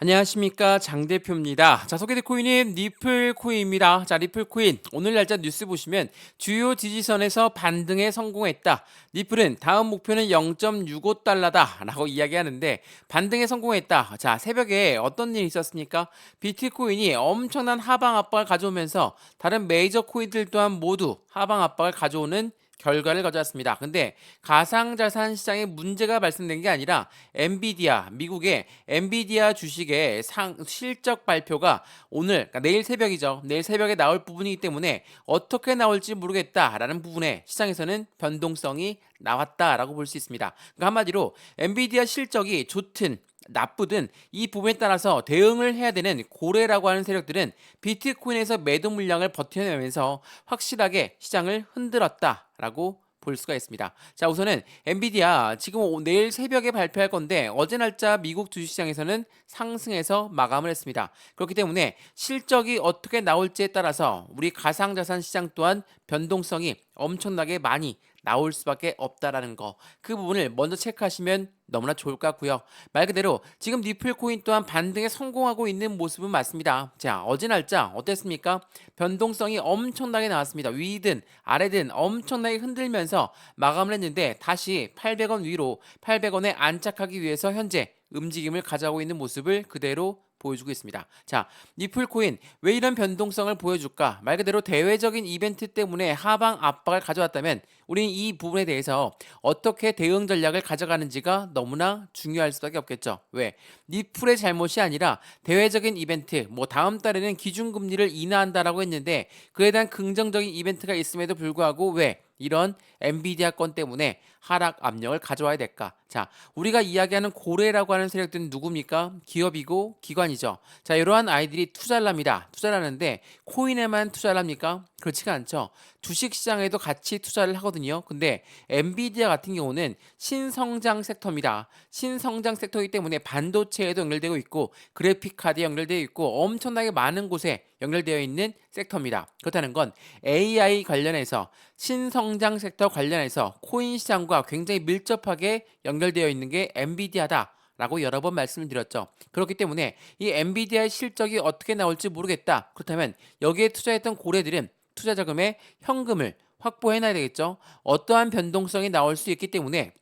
안녕하십니까, 장 대표입니다. 자, 소개될 코인은 리플 코인입니다. 자, 리플 코인 오늘 날짜 뉴스 보시면 주요 지지선에서 반등에 성공했다. 리플은 다음 목표는 0.65달러다라고 이야기하는데 반등에 성공했다. 자, 새벽에 어떤 일이 있었습니까? 비트코인이 엄청난 하방 압박을 가져오면서 다른 메이저 코인들 또한 모두 하방 압박을 가져오는 결과를 가져왔습니다. 근데 가상자산 시장에 문제가 발생된 게 아니라 엔비디아, 미국의 엔비디아 주식의 실적 발표가 오늘, 그러니까 내일 새벽이죠. 내일 새벽에 나올 부분이기 때문에 어떻게 나올지 모르겠다라는 부분에 시장에서는 변동성이 나왔다라고 볼 수 있습니다. 그러니까 한마디로 엔비디아 실적이 좋든 나쁘든 이 부분에 따라서 대응을 해야 되는 고래라고 하는 세력들은 비트코인에서 매도 물량을 버텨내면서 확실하게 시장을 흔들었다라고 볼 수가 있습니다. 자, 우선은 엔비디아 지금 내일 새벽에 발표할 건데 어제 날짜 미국 주식시장에서는 상승해서 마감을 했습니다. 그렇기 때문에 실적이 어떻게 나올지에 따라서 우리 가상자산 시장 또한 변동성이 엄청나게 많이 나올 수밖에 없다라는 거, 그 부분을 먼저 체크하시면 너무나 좋을 것 같고요. 말 그대로 지금 리플 코인 또한 반등에 성공하고 있는 모습은 맞습니다. 자, 어제 날짜 어땠습니까? 변동성이 엄청나게 나왔습니다. 위든 아래든 엄청나게 흔들면서 마감을 했는데 다시 800원 위로 800원에 안착하기 위해서 현재 움직임을 가져가고 있는 모습을 그대로 보여주고 있습니다. 자, 리플 코인 왜 이런 변동성을 보여줄까? 말 그대로 대외적인 이벤트 때문에 하방 압박을 가져왔다면 우리는 이 부분에 대해서 어떻게 대응 전략을 가져가는지가 너무나 중요할 수밖에 없겠죠. 왜? 리플의 잘못이 아니라 대외적인 이벤트, 뭐 다음 달에는 기준금리를 인하한다라고 했는데 그에 대한 긍정적인 이벤트가 있음에도 불구하고 왜 이런 엔비디아 건 때문에 하락 압력을 가져와야 될까? 자, 우리가 이야기하는 고래라고 하는 세력들은 누굽니까? 기업이고 기관이죠. 자, 이러한 아이들이 투자를 합니다. 투자를 하는데 코인에만 투자를 합니까? 그렇지가 않죠. 주식 시장에도 같이 투자를 하거든요. 근데 엔비디아 같은 경우는 신성장 섹터입니다. 신성장 섹터이기 때문에 반도체에도 연결되고 있고 그래픽 카드에 연결되어 있고 엄청나게 많은 곳에 연결되어 있는 섹터입니다. 그렇다는 건 AI 관련해서 신성장 섹터 관련해서 코인 시장과 굉장히 밀접하게 연결되어 있는 게 엔비디아다. 라고 여러 번 말씀을 드렸죠. 그렇기 때문에 이 엔비디아의 실적이 어떻게 나올지 모르겠다. 그렇다면 여기에 투자했던 고래들은 투자 자금의 현금을 확보해놔야 되겠죠. 어떠한 변동성이 나올 수 있기 때문에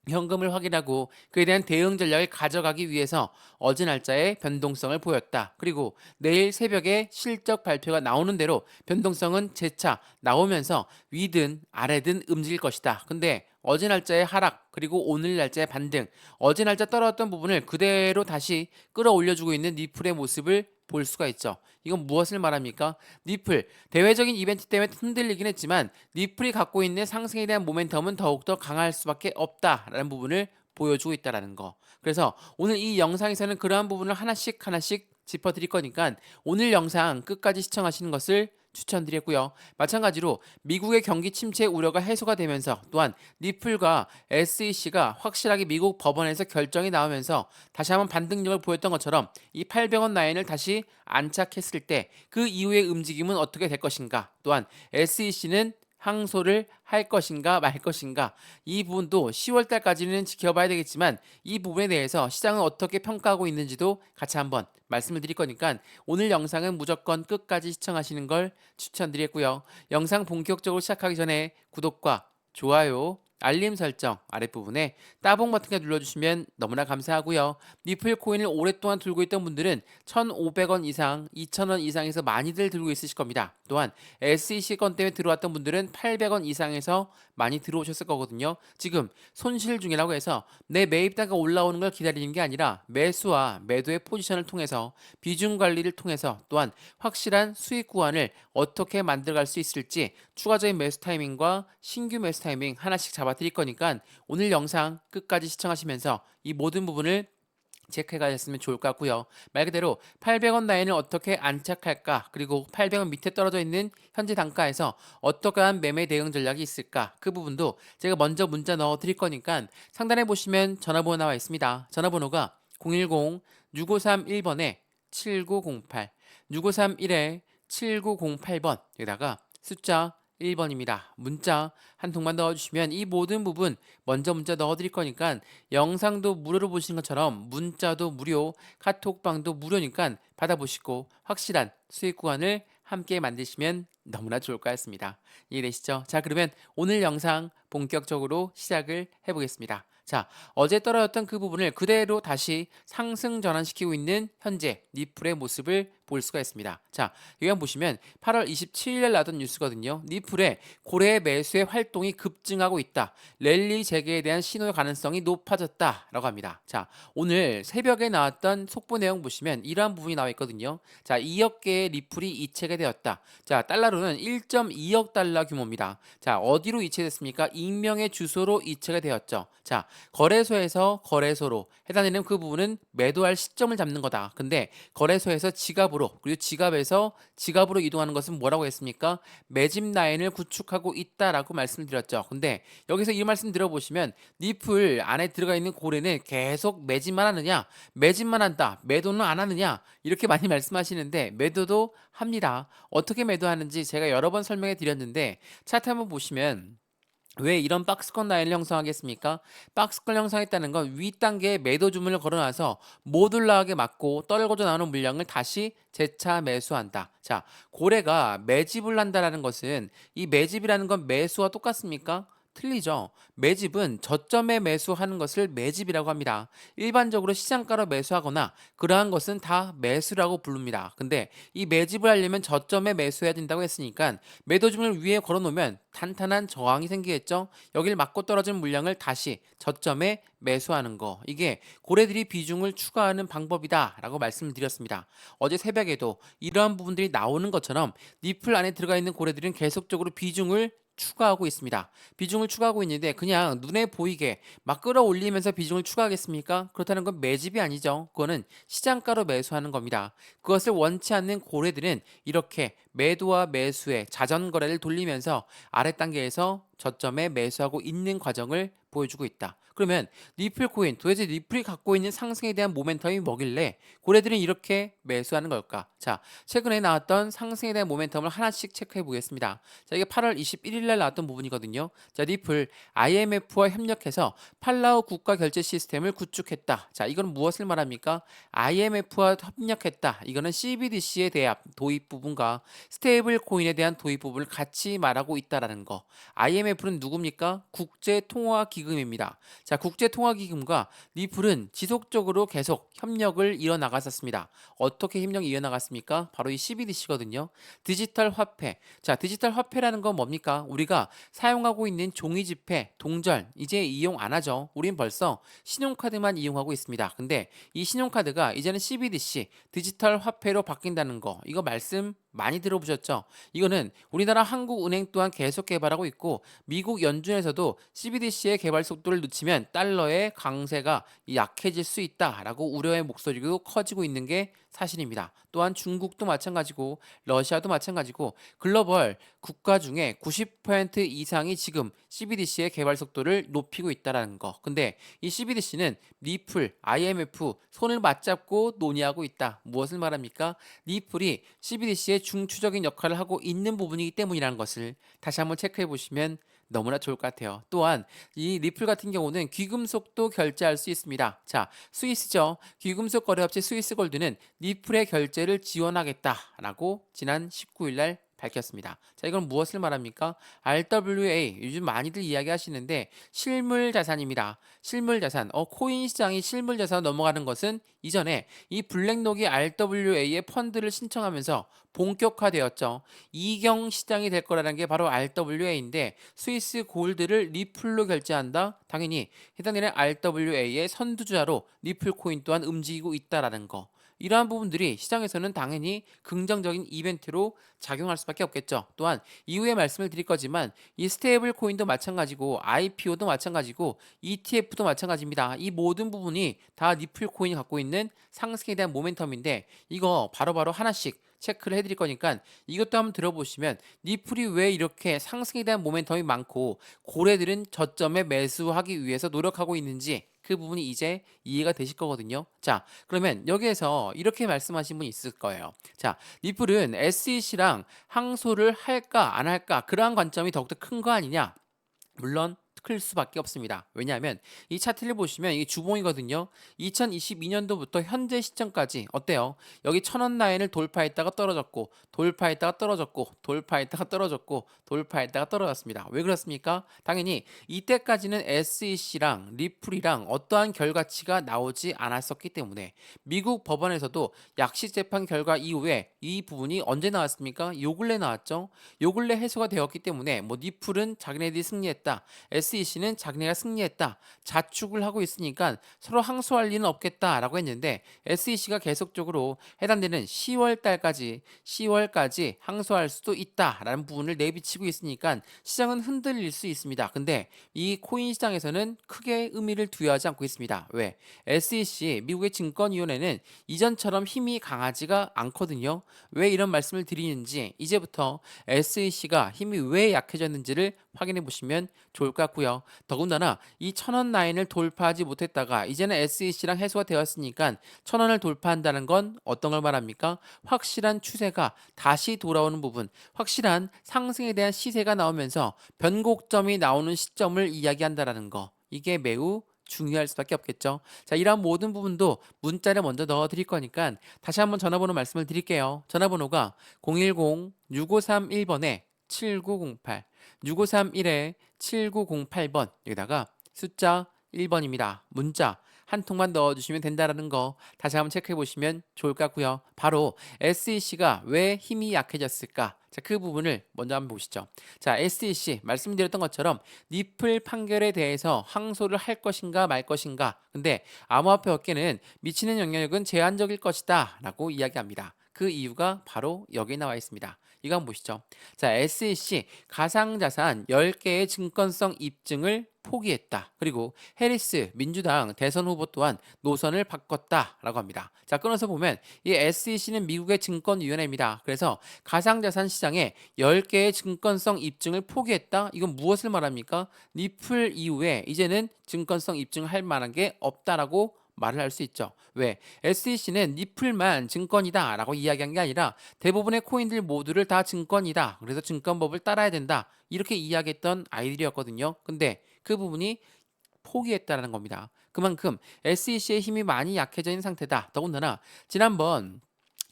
현금을 확인하고 그에 대한 대응 전략을 가져가기 위해서 어제 날짜에 변동성을 보였다. 그리고 내일 새벽에 실적 발표가 나오는 대로 변동성은 재차 나오면서 위든 아래든 움직일 것이다. 근데 어제 날짜의 하락 그리고 오늘 날짜의 반등, 어제 날짜 떨어졌던 부분을 그대로 다시 끌어올려주고 있는 리플의 모습을 볼 수가 있죠. 이건 무엇을 말합니까? 리플 대외적인 이벤트 때문에 흔들리긴 했지만 리플이 갖고 있는 상승에 대한 모멘텀은 더욱더 강할 수밖에 없다라는 부분을 보여주고 있다라는 거. 그래서 오늘 이 영상에서는 그러한 부분을 하나씩 하나씩 짚어드릴 거니까 오늘 영상 끝까지 시청하시는 것을 추천드렸고요. 마찬가지로 미국의 경기 침체 우려가 해소가 되면서 또한 리플과 SEC가 확실하게 미국 법원에서 결정이 나오면서 다시 한번 반등력을 보였던 것처럼 이 800원 라인을 다시 안착했을 때 그 이후의 움직임은 어떻게 될 것인가? 또한 SEC는 항소를 할 것인가 말 것인가 이 부분도 10월 달까지는 지켜봐야 되겠지만 이 부분에 대해서 시장은 어떻게 평가하고 있는지도 같이 한번 말씀을 드릴 거니까 오늘 영상은 무조건 끝까지 시청하시는 걸 추천드리겠고요. 영상 본격적으로 시작하기 전에 구독과 좋아요, 알림 설정 아랫부분에 따봉 버튼 눌러주시면 너무나 감사하고요. 리플 코인을 오랫동안 들고 있던 분들은 1,500원 이상, 2,000원 이상에서 많이들 들고 있으실 겁니다. 또한 SEC 건 때문에 들어왔던 분들은 800원 이상에서 많이 들어오셨을 거거든요. 지금 손실 중이라고 해서 내 매입단가 올라오는 걸 기다리는 게 아니라 매수와 매도의 포지션을 통해서 비중 관리를 통해서 또한 확실한 수익 구간을 어떻게 만들어갈 수 있을지 추가적인 매수 타이밍과 신규 매수 타이밍 하나씩 잡아 드릴 거니까 오늘 영상 끝까지 시청하시면서 이 모든 부분을 체크해 가셨으면 좋을 것 같고요. 말 그대로 800원 라인을 어떻게 안착할까? 그리고 800원 밑에 떨어져 있는 현재 단가에서 어떠한 매매 대응 전략이 있을까? 그 부분도 제가 먼저 문자 넣어 드릴 거니까 상단에 보시면 전화번호 나와 있습니다. 전화번호가 010-6531번에 7908, 6531에 7908번, 여기다가 숫자 1번입니다. 문자 한 통만 넣어주시면 이 모든 부분 먼저 문자 넣어드릴 거니까 영상도 무료로 보시는 것처럼 문자도 무료, 카톡방도 무료니까 받아보시고 확실한 수익 구간을 함께 만드시면 너무나 좋을 것 같습니다. 이해되시죠? 자, 그러면 오늘 영상 본격적으로 시작을 해보겠습니다. 자, 어제 떨어졌던 그 부분을 그대로 다시 상승 전환시키고 있는 현재 니플의 모습을 볼 수가 있습니다. 자, 여기 한번 보시면 8월 27일 날 나왔던 뉴스거든요. 니플의 고래 매수의 활동이 급증하고 있다. 랠리 재개에 대한 신호의 가능성이 높아졌다라고 합니다. 자, 오늘 새벽에 나왔던 속보 내용 보시면 이러한 부분이 나와 있거든요. 자, 2억 개의 리플이 이체가 되었다. 자, 달러로는 1.2억 달러 규모입니다. 자, 어디로 이체됐습니까? 익명의 주소로 이체가 되었죠. 자, 거래소에서 거래소로 해당되는 그 부분은 매도할 시점을 잡는 거다. 근데 거래소에서 지갑으로, 그리고 지갑에서 지갑으로 이동하는 것은 뭐라고 했습니까? 매집 라인을 구축하고 있다라고 말씀드렸죠. 근데 여기서 이 말씀 들어보시면 니플 안에 들어가 있는 고래는 계속 매집만 하느냐, 매집만 한다, 매도는 안 하느냐, 이렇게 많이 말씀하시는데 매도도 합니다. 어떻게 매도하는지 제가 여러 번 설명해 드렸는데 차트 한번 보시면 왜 이런 박스권 라인을 형성하겠습니까? 박스권 형성했다는 건 윗단계에 매도 주문을 걸어놔서 못 올라가게 막고 떨궈져 나오는 물량을 다시 재차 매수한다. 자, 고래가 매집을 한다라는 것은 이 매집이라는 건 매수와 똑같습니까? 틀리죠. 매집은 저점에 매수하는 것을 매집이라고 합니다. 일반적으로 시장가로 매수하거나 그러한 것은 다 매수라고 부릅니다. 근데 이 매집을 하려면 저점에 매수해야 된다고 했으니까 매도 주문을 위에 걸어놓으면 탄탄한 저항이 생기겠죠. 여기를 맞고 떨어진 물량을 다시 저점에 매수하는 거. 이게 고래들이 비중을 추가하는 방법이다라고 말씀을 드렸습니다. 어제 새벽에도 이러한 부분들이 나오는 것처럼 니플 안에 들어가 있는 고래들은 계속적으로 비중을 추가하고 있습니다. 비중을 추가하고 있는데 그냥 눈에 보이게 막 끌어올리면서 비중을 추가하겠습니까? 그렇다는 건 매집이 아니죠. 그거는 시장가로 매수하는 겁니다. 그것을 원치 않는 고래들은 이렇게 매도와 매수의 자전거래를 돌리면서 아래 단계에서 저점에 매수하고 있는 과정을 보여주고 있다. 그러면 리플 코인, 도대체 리플이 갖고 있는 상승에 대한 모멘텀이 뭐길래 고래들은 이렇게 매수하는 걸까? 자, 최근에 나왔던 상승에 대한 모멘텀을 하나씩 체크해 보겠습니다. 자, 이게 8월 21일 날 나왔던 부분이거든요. 자, 리플 IMF와 협력해서 팔라우 국가 결제 시스템을 구축했다. 자, 이건 무엇을 말합니까? IMF와 협력했다. 이거는 CBDC에 대한 도입 부분과 스테이블 코인에 대한 도입 부분을 같이 말하고 있다라는 거. IMF는 누굽니까? 국제통화기금입니다. 자, 국제통화기금과 리플은 지속적으로 계속 협력을 이어나갔었습니다. 어떻게 협력이 이어나갔습니까? 바로 이 CBDC거든요. 디지털 화폐. 자, 디지털 화폐라는 건 뭡니까? 우리가 사용하고 있는 종이지폐, 동전, 이제 이용 안 하죠. 우린 벌써 신용카드만 이용하고 있습니다. 근데 이 신용카드가 이제는 CBDC, 디지털 화폐로 바뀐다는 거, 이거 말씀 많이 들어보셨죠? 이거는 우리나라 한국은행 또한 계속 개발하고 있고 미국 연준에서도 CBDC의 개발 속도를 늦추면 달러의 강세가 약해질 수 있다라고 우려의 목소리도 커지고 있는 게 사실입니다. 또한 중국도 마찬가지고 러시아도 마찬가지고 글로벌 국가 중에 90% 이상이 지금 CBDC의 개발 속도를 높이고 있다는 거. 근데 이 CBDC는 리플, IMF 손을 맞잡고 논의하고 있다. 무엇을 말합니까? 리플이 CBDC의 중추적인 역할을 하고 있는 부분이기 때문이라는 것을 다시 한번 체크해 보시면 너무나 좋을 것 같아요. 또한 이 리플 같은 경우는 귀금속도 결제할 수 있습니다. 자, 스위스죠. 귀금속 거래업체 스위스골드는 리플의 결제를 지원하겠다라고 지난 19일 날 밝혔습니다. 자, 이건 무엇을 말합니까? RWA, 요즘 많이들 이야기하시는데 실물 자산입니다. 실물 자산, 코인 시장이 실물 자산 넘어가는 것은 이전에 이 블랙록이 RWA의 펀드를 신청하면서 본격화되었죠. 이경 시장이 될 거라는 게 바로 RWA인데 스위스 골드를 리플로 결제한다? 당연히 해당되는 RWA의 선두주자로 리플 코인 또한 움직이고 있다라는 거. 이러한 부분들이 시장에서는 당연히 긍정적인 이벤트로 작용할 수밖에 없겠죠. 또한 이후에 말씀을 드릴 거지만 이 스테이블 코인도 마찬가지고 IPO도 마찬가지고 ETF도 마찬가지입니다. 이 모든 부분이 다 리플 코인이 갖고 있는 상승에 대한 모멘텀인데 이거 바로바로 하나씩 체크를 해드릴 거니까 이것도 한번 들어보시면 리플이 왜 이렇게 상승에 대한 모멘텀이 많고 고래들은 저점에 매수하기 위해서 노력하고 있는지 그 부분이 이제 이해가 되실 거거든요. 자, 그러면 여기에서 이렇게 말씀하신 분이 있을 거예요. 자, 리플은 SEC랑 항소를 할까 안 할까 그러한 관점이 더욱더 큰 거 아니냐? 물론 클 수밖에 없습니다. 왜냐하면 이 차트를 보시면 이게 주봉이거든요. 2022년도부터 현재 시점까지 어때요? 여기 1000원 라인을 돌파했다가 떨어졌고 돌파했다가 떨어졌고 돌파했다가 떨어졌고 돌파했다가 떨어졌습니다. 왜 그렇습니까? 당연히 이때까지는 SEC랑 리플이랑 어떠한 결과치가 나오지 않았었기 때문에 미국 법원에서도 약식 재판 결과 이후에 이 부분이 언제 나왔습니까? 요 근래 나왔죠. 요 근래 해소가 되었기 때문에 뭐 리플은 자기네들이 승리했다. SEC는 자기네가 승리했다. 자축을 하고 있으니까 서로 항소할 리는 없겠다라고 했는데 SEC가 계속적으로 해당되는 10월까지 항소할 수도 있다라는 부분을 내비치고 있으니까 시장은 흔들릴 수 있습니다. 근데 이 코인 시장에서는 크게 의미를 부여하지 않고 있습니다. 왜? SEC 미국의 증권위원회는 이전처럼 힘이 강하지가 않거든요. 왜 이런 말씀을 드리는지 이제부터 SEC가 힘이 왜 약해졌는지를 확인해 보시면 좋을 것 같고요. 더군다나 이 1000원 라인을 돌파하지 못했다가 이제는 SEC랑 해소가 되었으니까 1000원을 돌파한다는 건 어떤 걸 말합니까? 확실한 추세가 다시 돌아오는 부분, 확실한 상승에 대한 시세가 나오면서 변곡점이 나오는 시점을 이야기한다라는 거. 이게 매우 중요할 수밖에 없겠죠. 자, 이러한 모든 부분도 문자를 먼저 넣어 드릴 거니까 다시 한번 전화번호 말씀을 드릴게요. 전화번호가 010-6531번에 7908, 6531에 7908번, 여기다가 숫자 1번입니다. 문자 한 통만 넣어주시면 된다는 거 다시 한번 체크해 보시면 좋을 것 같고요. 바로 SEC가 왜 힘이 약해졌을까? 자, 그 부분을 먼저 한번 보시죠. 자, SEC 말씀드렸던 것처럼 니플 판결에 대해서 항소를 할 것인가 말 것인가. 근데 암호화폐 업계는 미치는 영향력은 제한적일 것이다 라고 이야기합니다. 그 이유가 바로 여기에 나와 있습니다. 이거 한번 보시죠. 자, SEC 가상자산 10개의 증권성 입증을 포기했다. 그리고 해리스 민주당 대선 후보 또한 노선을 바꿨다라고 합니다. 자, 끊어서 보면 이 SEC는 미국의 증권위원회입니다. 그래서 가상자산 시장에 10개의 증권성 입증을 포기했다. 이건 무엇을 말합니까? 리플 이후에 이제는 증권성 입증을 할 만한 게 없다라고 말을 할 수 있죠. 왜? SEC는 니플만 증권이다 라고 이야기한 게 아니라 대부분의 코인들 모두를 다 증권이다. 그래서 증권법을 따라야 된다. 이렇게 이야기했던 아이들이었거든요. 근데 그 부분이 포기했다라는 겁니다. 그만큼 SEC의 힘이 많이 약해져 있는 상태다. 더군다나 지난번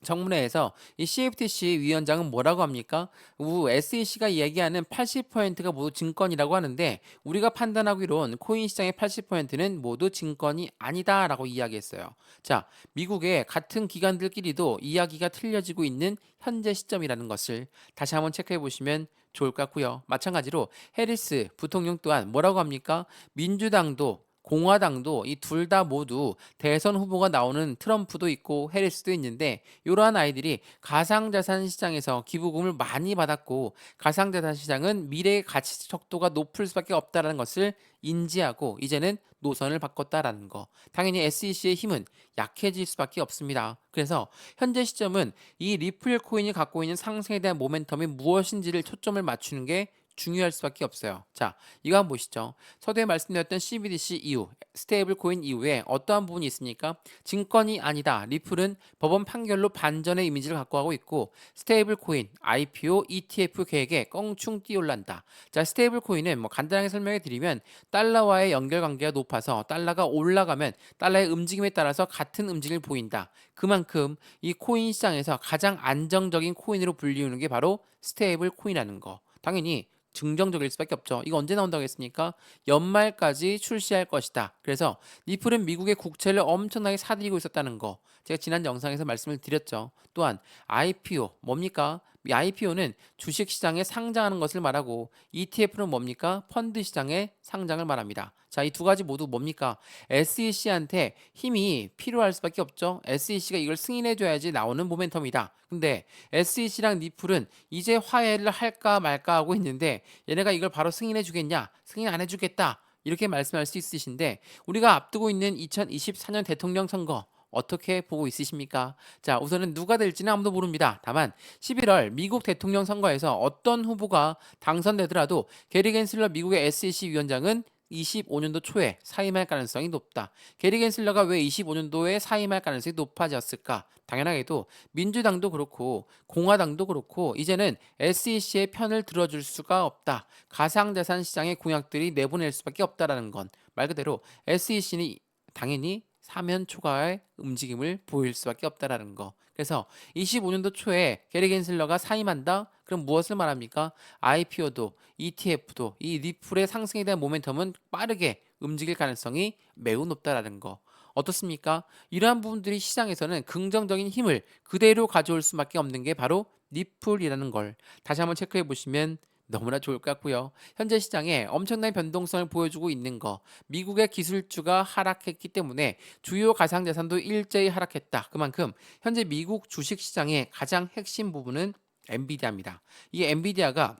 정문회에서 이 CFTC 위원장은 뭐라고 합니까? SEC가 얘기하는 80%가 모두 증권이라고 하는데 우리가 판단하기론 코인 시장의 80%는 모두 증권이 아니다라고 이야기했어요. 자, 미국의 같은 기관들끼리도 이야기가 틀려지고 있는 현재 시점이라는 것을 다시 한번 체크해 보시면 좋을 것 같고요. 마찬가지로 해리스 부통령 또한 뭐라고 합니까? 민주당도 공화당도 이 둘 다 모두 대선 후보가 나오는 트럼프도 있고 해리스도 있는데 이러한 아이들이 가상자산 시장에서 기부금을 많이 받았고 가상자산 시장은 미래의 가치 척도가 높을 수밖에 없다는 것을 인지하고 이제는 노선을 바꿨다라는 거. 당연히 SEC의 힘은 약해질 수밖에 없습니다. 그래서 현재 시점은 이 리플 코인이 갖고 있는 상승에 대한 모멘텀이 무엇인지를 초점을 맞추는 게 중요할 수밖에 없어요. 자, 이거 한번 보시죠. 서두에 말씀드렸던 CBDC 이후, 스테이블 코인 이후에 어떠한 부분이 있습니까? 증권이 아니다. 리플은 법원 판결로 반전의 이미지를 갖고 가고 있고 스테이블 코인, IPO, ETF 계획에 껑충 뛰어올란다. 자, 스테이블 코인은 뭐 간단하게 설명해 드리면 달러와의 연결 관계가 높아서 달러가 올라가면 달러의 움직임에 따라서 같은 움직임을 보인다. 그만큼 이 코인 시장에서 가장 안정적인 코인으로 불리우는 게 바로 스테이블 코인이라는 거. 당연히 긍정적일 수밖에 없죠. 이거 언제 나온다고 했습니까? 연말까지 출시할 것이다. 그래서 리플은 미국의 국채를 엄청나게 사들이고 있었다는 거. 제가 지난 영상에서 말씀을 드렸죠. 또한 IPO 뭡니까? 이 IPO는 주식시장에 상장하는 것을 말하고 ETF는 뭡니까? 펀드 시장에 상장을 말합니다. 자, 이 두 가지 모두 뭡니까? SEC한테 힘이 필요할 수밖에 없죠. SEC가 이걸 승인해줘야지 나오는 모멘텀이다. 근데 SEC랑 리플은 이제 화해를 할까 말까 하고 있는데 얘네가 이걸 바로 승인해주겠냐? 승인 안 해주겠다. 이렇게 말씀할 수 있으신데 우리가 앞두고 있는 2024년 대통령 선거 어떻게 보고 있으십니까? 자, 우선은 누가 될지는 아무도 모릅니다. 다만 11월 미국 대통령 선거에서 어떤 후보가 당선되더라도 게리 겐슬러 미국의 SEC 위원장은 25년도 초에 사임할 가능성이 높다. 게리 겐슬러가 왜 25년도에 사임할 가능성이 높아졌을까? 당연하게도 민주당도 그렇고 공화당도 그렇고 이제는 SEC의 편을 들어줄 수가 없다. 가상자산 시장의 공약들이 내보낼 수밖에 없다라는 건 말 그대로 SEC는 당연히 사면 초과의 움직임을 보일 수밖에 없다라는 거. 그래서 25년도 초에 게리 겐슬러가 사임한다? 그럼 무엇을 말합니까? IPO도 ETF도 이 리플의 상승에 대한 모멘텀은 빠르게 움직일 가능성이 매우 높다라는 거. 어떻습니까? 이러한 부분들이 시장에서는 긍정적인 힘을 그대로 가져올 수밖에 없는 게 바로 리플이라는 걸 다시 한번 체크해 보시면 너무나 좋을 것 같고요. 현재 시장에 엄청난 변동성을 보여주고 있는 거, 미국의 기술주가 하락했기 때문에 주요 가상자산도 일제히 하락했다. 그만큼 현재 미국 주식시장의 가장 핵심 부분은 엔비디아입니다. 이 엔비디아가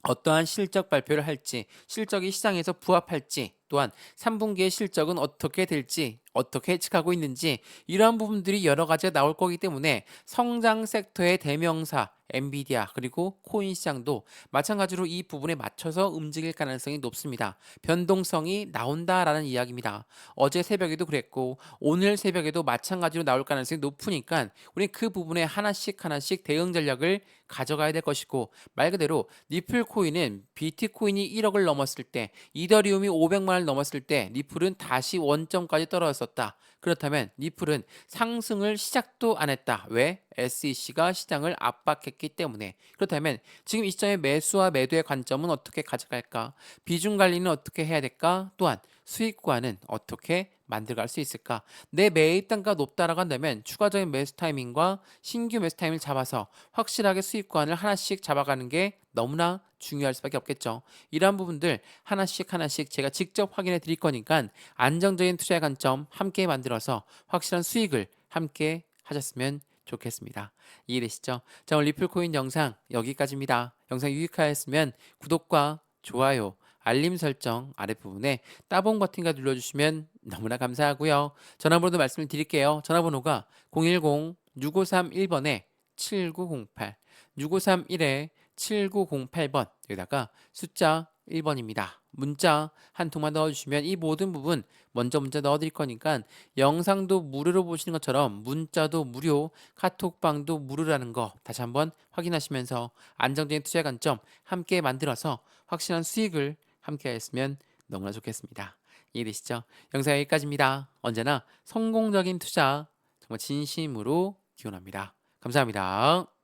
어떠한 실적 발표를 할지, 실적이 시장에서 부합할지, 또한 3분기의 실적은 어떻게 될지, 어떻게 예측하고 있는지 이러한 부분들이 여러 가지가 나올 거기 때문에 성장 섹터의 대명사 엔비디아 그리고 코인 시장도 마찬가지로 이 부분에 맞춰서 움직일 가능성이 높습니다. 변동성이 나온다라는 이야기입니다. 어제 새벽에도 그랬고 오늘 새벽에도 마찬가지로 나올 가능성이 높으니까 우리 그 부분에 하나씩 하나씩 대응 전략을 가져가야 될 것이고 말 그대로 리플 코인은 비트코인이 1억을 넘었을 때 이더리움이 500만 원을 넘었을 때 리플은 다시 원점까지 떨어졌었다. 그렇다면 리플은 상승을 시작도 안 했다. 왜? SEC가 시장을 압박했기 때문에. 그렇다면 지금 이 시점의 매수와 매도의 관점은 어떻게 가져갈까? 비중 관리는 어떻게 해야 될까? 또한 수익과는 어떻게 만들어갈 수 있을까? 내 매입 단가 높다라고 한다면 추가적인 매수 타이밍과 신규 매수 타이밍을 잡아서 확실하게 수익권을 하나씩 잡아가는 게 너무나 중요할 수밖에 없겠죠. 이러한 부분들 하나씩 하나씩 제가 직접 확인해 드릴 거니까 안정적인 투자의 관점 함께 만들어서 확실한 수익을 함께 하셨으면 좋겠습니다. 이해되시죠? 자, 오늘 리플코인 영상 여기까지입니다. 영상 유익하였으면 구독과 좋아요, 알림 설정 아랫부분에 따봉 버튼과 눌러주시면 너무나 감사하고요. 전화번호도 말씀을 드릴게요. 전화번호가 010-6531번에 7908, 6531에 7908번 여기다가 숫자 1번입니다. 문자 한 통만 넣어주시면 이 모든 부분 먼저 문자 넣어드릴 거니까 영상도 무료로 보시는 것처럼 문자도 무료, 카톡방도 무료라는 거 다시 한번 확인하시면서 안정적인 투자 관점 함께 만들어서 확실한 수익을 함께 하였으면 너무나 좋겠습니다. 이해되시죠? 영상 여기까지입니다. 언제나 성공적인 투자 정말 진심으로 기원합니다. 감사합니다.